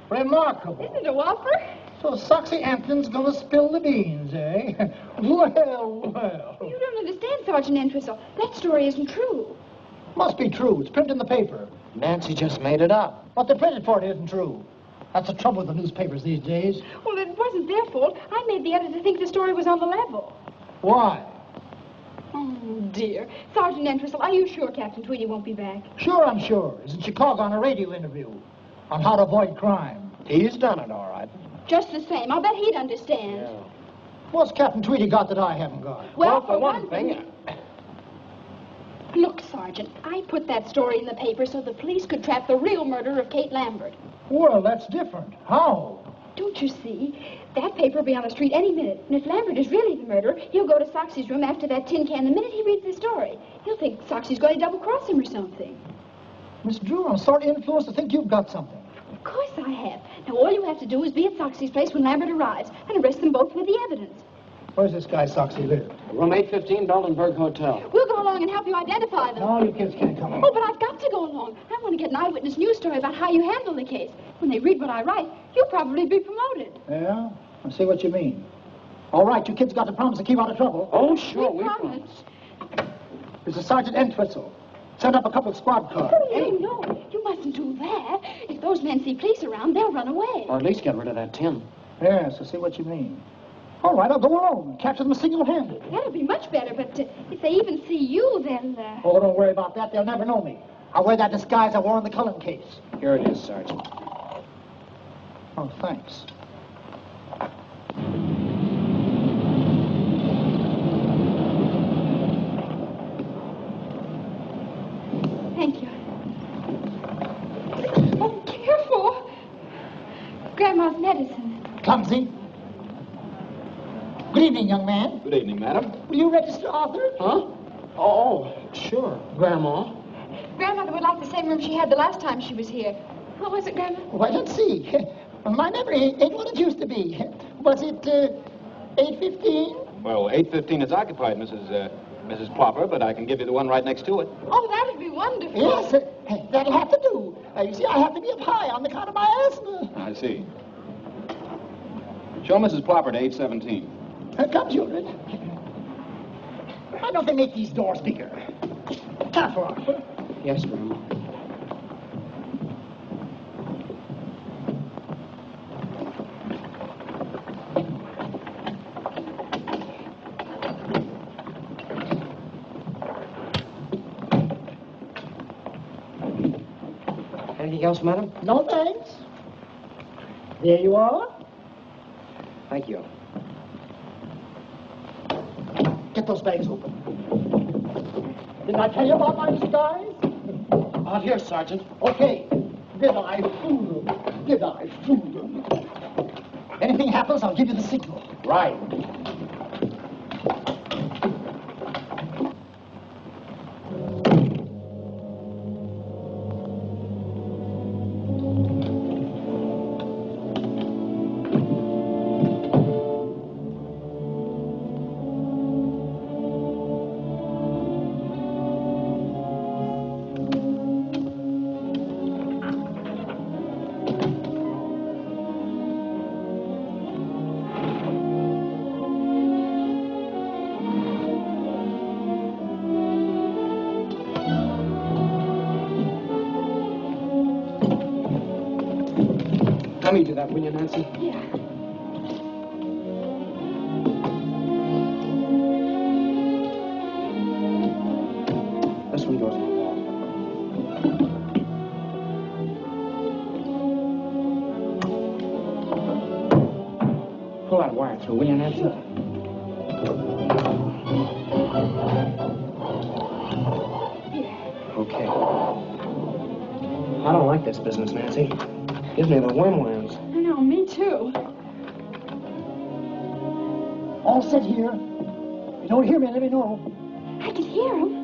Remarkable. Isn't it a whopper? So Soxy Hampton's gonna spill the beans, eh? Well, well. You don't understand, Sergeant Entwistle. That story isn't true. Must be true. It's printed in the paper. Nancy just made it up. What they printed for it isn't true. That's the trouble with the newspapers these days. Well, it wasn't their fault. I made the editor think the story was on the level. Why? Oh, dear. Sergeant Entwistle, are you sure Captain Tweedy won't be back? Sure, I'm sure. He's in Chicago on a radio interview on how to avoid crime. He's done it, all right. Just the same. I'll bet he'd understand. Yeah. What's Captain Tweedy got that I haven't got? Well, for one thing... Look, Sergeant, I put that story in the paper so the police could trap the real murderer of Kate Lambert. Well, that's different. How? Don't you see? That paper will be on the street any minute. And if Lambert is really the murderer, he'll go to Soxy's room after that tin can the minute he reads the story. He'll think Soxy's going to double-cross him or something. Miss Drew, I'm sort of influenced to think you've got something. Of course I have. Now, all you have to do is be at Soxy's place when Lambert arrives and arrest them both with the evidence. Where's this guy Soxy live? Room 815, Beldenberg Hotel. We'll go along and help you identify them. No, you kids can't come along. Oh, but I've got to go along. I want to get an eyewitness news story about how you handle the case. When they read what I write, you'll probably be promoted. Yeah? I see what you mean. All right, you kids got to promise to keep out of trouble. Oh, sure, we promise. Mr. Sergeant Entwistle. Send up a couple of squad cars. Oh, no. You mustn't do that. If those men see police around, they'll run away. Or at least get rid of that tin. Yes, I see what you mean. All right, I'll go alone and capture them single-handed. That'll be much better, but if they even see you, then... Oh, don't worry about that. They'll never know me. I'll wear that disguise I wore in the Cullen case. Here it is, Sergeant. Oh, thanks. Thank you. Oh, careful. Grandma's medicine. Clumsy. Good evening, young man. Good evening, madam. Will you register Arthur? Huh? Oh, sure, Grandma. Grandmother would like the same room she had the last time she was here. What was it, Grandma? Why, let's see. My memory ain't what it used to be. Was it 8:15? Well, 8:15 is occupied, Mrs. Plopper, but I can give you the one right next to it. Oh, that would be wonderful. Yes, that'll have to do. You see, I have to be up high on account of my asthma. I see. Show Mrs. Plopper to 817. Come, children. Why don't they make these doors bigger? Careful, Arthur. Yes, Grandma. Anything else, madam? No, thanks. There you are. Thank you. Get those bags open. Didn't I tell you about my disguise? Out here, Sergeant. Okay. Did I fool them? Did I fool them? Anything happens, I'll give you the signal. Right. Let me do that, will you, Nancy? Yeah. This one goes on the wall. Pull that wire through, will you, Nancy? Okay. I don't like this business, Nancy. Gives me the wormlands. I know, me too. All set here. If you don't hear me, let me know. I can hear him.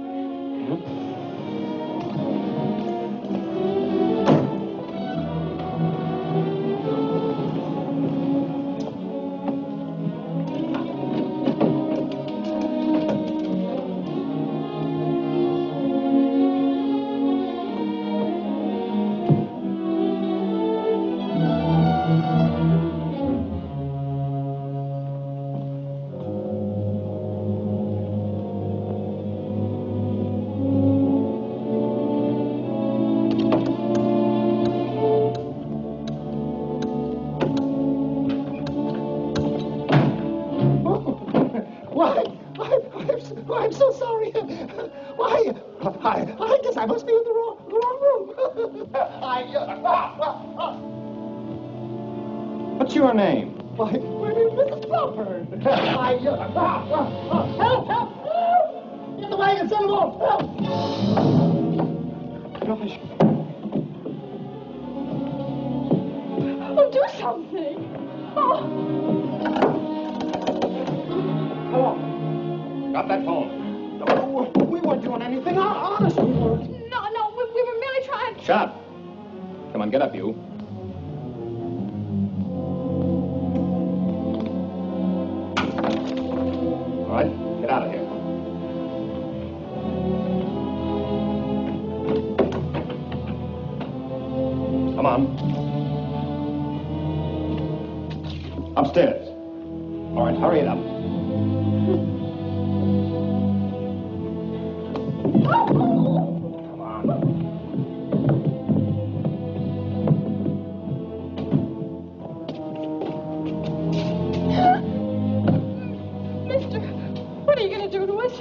I'm so sorry. Why, I guess I must be in the wrong room. What's your name? Why, my name is Mrs. Plopper. Help! Get the wagon, send them off. Help! Gosh. Oh, do something. Oh. Come on. Got that phone? No, we weren't doing anything. Honest, we weren't. No, we were merely trying... Shut up. Come on, get up, you. All right, get out of here. Come on. Upstairs. All right, hurry it up. Mister, what are you going to do to us?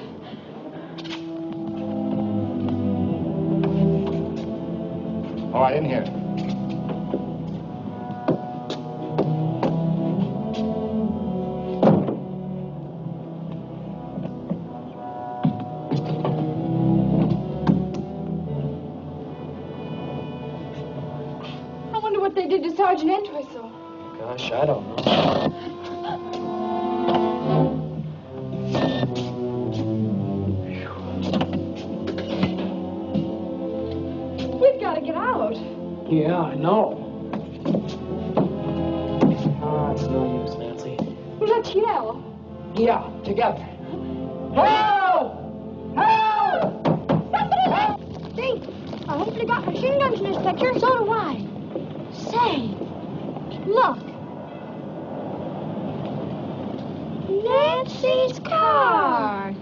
All right, in here. I wonder what they did to Sergeant Entwistle. Gosh, I don't know. We've got to get out. Yeah, I know. Ah, it's no use, Nancy. Well, let's yell. Yeah, together. Help! Help! Say, I hope they got machine guns in this picture. So do I. Say, look. Nancy's car.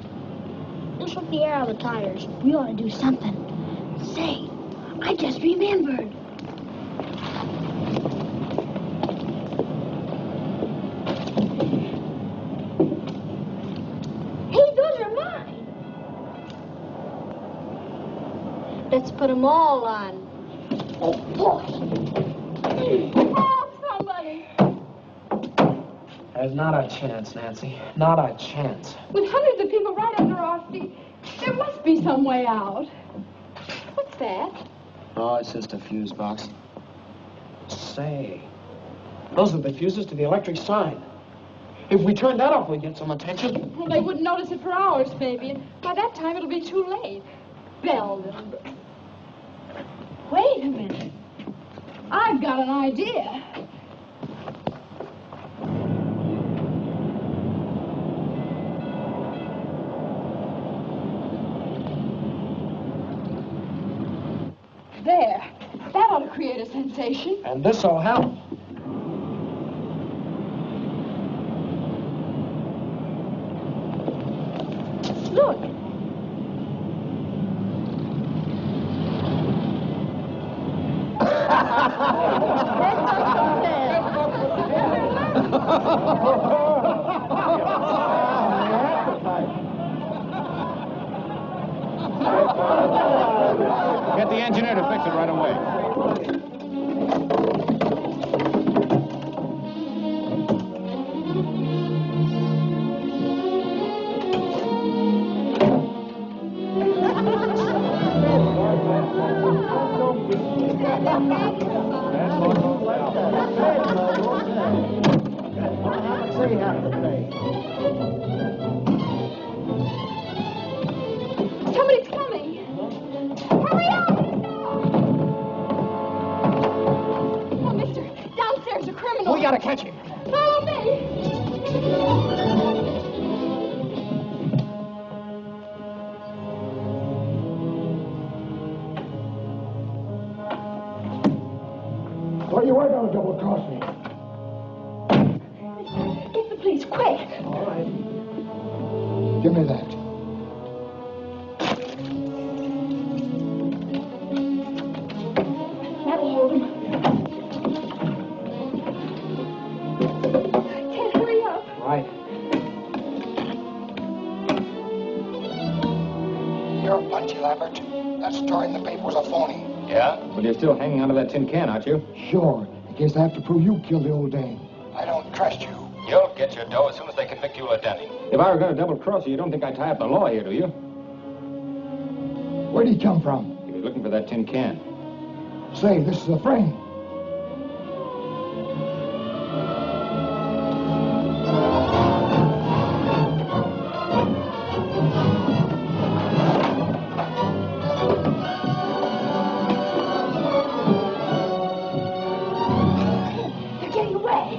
This will the air out of the tires. We ought to do something. Say, I just remembered. Hey, those are mine. Let's put them all on. Oh, boy. Help somebody. There's not a chance, Nancy. Not a chance. With hundreds of people right under our feet, there must be some way out. What's that? Oh, it's just a fuse box. Say, those are the fuses to the electric sign. If we turn that off, we'd get some attention. Well, they wouldn't notice it for hours, baby, and by that time it'll be too late. Bell, little bird. Wait a minute. I've got an idea. There. That ought to create a sensation. And this'll help. Look. Get the engineer to fix it right away. Somebody's coming. Hurry up! Oh, mister, downstairs a criminal. We gotta catch him. Follow me. What are you working on, double-cross me? Get the police, quick. All right. Give me that. That'll hold him. Can't hurry up. Right. You're a punchy, Lambert. That story in the paper was a phony. Yeah? But you're still hanging onto that tin can, aren't you? Sure. In case I have to prove you killed the old dame. I don't trust you. You'll get your dough as soon as they convict you of Denny. If I were going to double-cross you, you don't think I'd tie up the law here, do you? Where'd he come from? He was looking for that tin can. Say, this is a frame. They're getting away.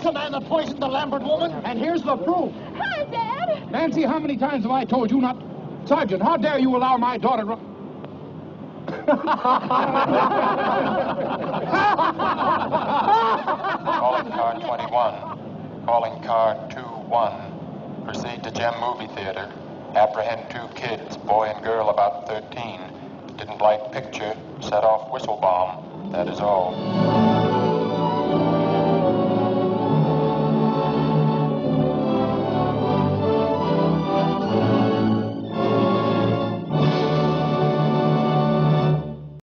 the man that poisoned the Lambert woman. And here's the proof. Hi, Dad. Nancy, how many times have I told you not... Sergeant, how dare you allow my daughter to... Calling car 21. Calling car 21. Proceed to Gem Movie Theater. Apprehend 2 kids, boy and girl about 13. Didn't like picture. Set off whistle bomb. That is all.